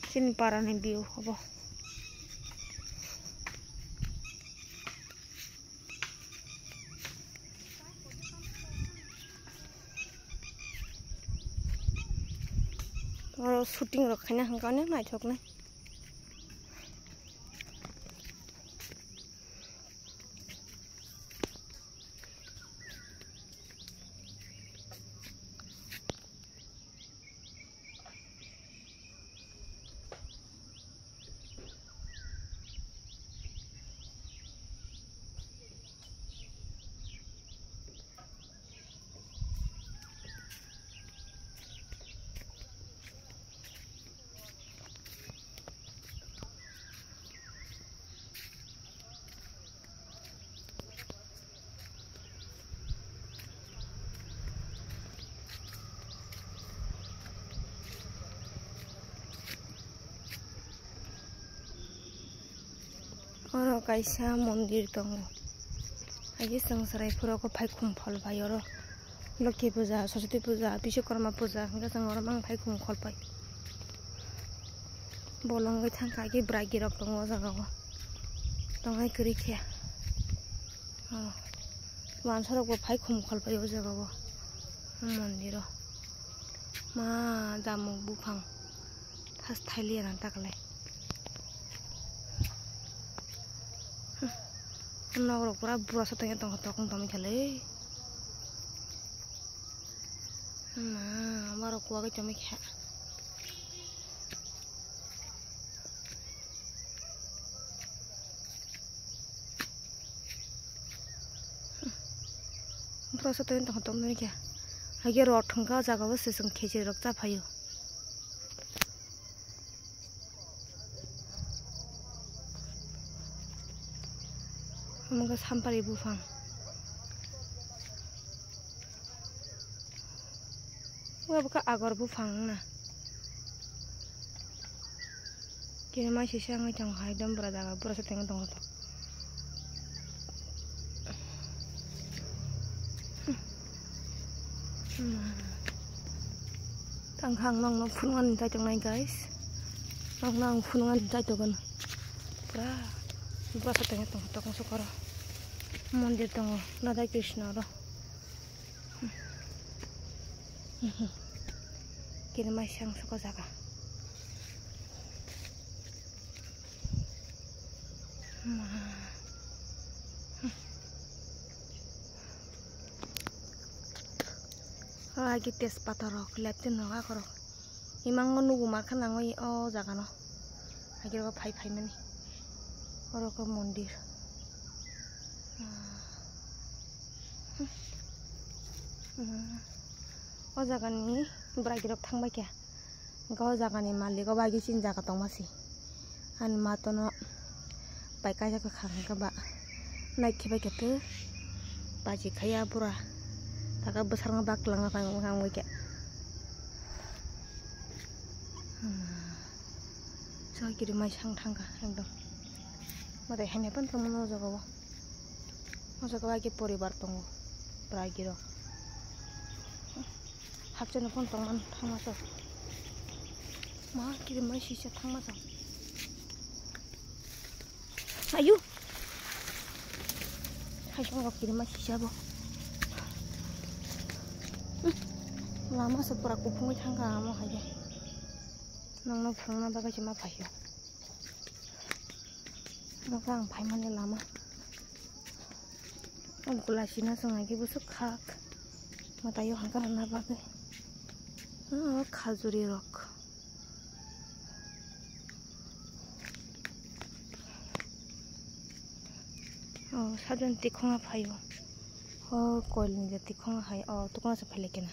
Sini parane view apa. Oro shooting rakhina hangkane nai thokne. Oro kaisa mondir tongo. Agi sangsarai pura ko phai khum phol bai oro. Lokhi puja, Saraswati puja, Bishwakarma puja, hingga sang oro mang phai khum khol bai. Bolong gai thang kai gi bragi rok tongo jaga ko. Tongai kri khya. Mansarok ko phai khum khol bai o jaga ko. Mondiro. Ma jamuk bufang. Thas thaili ran taklai. Nagro pura bura satanya tong tokong tomi khale. Baro kuwa ke tomi kha. Bura satanya tong tomi kha. Agi rot thangka jaga ba sesung kheje rok cha phayo. Mga sampari bufang. Wah buka agar bufang na. Kira masih siang ngejang hai dan berada berasa tengah tengah tu. Tanghang nong nong punungan tay teng nai guys. Nong nong punungan tay tu kan. Berasa tengah tengah tokong sukara. Mondir tongo Radha Krishna ro. Kira masang suka jaga. Lagi tes patarok liatin naga karo. Imang nunggu makan nangoi oh jaga no. Akhirnya pai mani. Oro ke mondir. O jaga ni bragi rok thangba kya. Go jaga ni mali go bagi sin jaga tong masi. An matono bai ka jaga khang ka ba. Nai kheba ketu baji khaya pura. Taka besar ngebak lang ngang kya. So kiri mai sang thangka ekdom. Mate hanya pun temen jaga wa. Masa bagi poribar tongo bragi rok. Hapchen pun teman thang masuk. Ma kiri mai sisa thang masuk. Ayu. Hai song kiri mai sisa bo. Lama sepura kupung thang ka mo haja. Nang no phang na baga chima phayo. Nang phai mane lama. Gula sina song lagi busuk khak. Matayo hangkar na bagai. Khajuri rock. Oh, sadan tikhonga phayo. Oh, koil ni tikhonga hai. Oh, tukuna sa phale kena.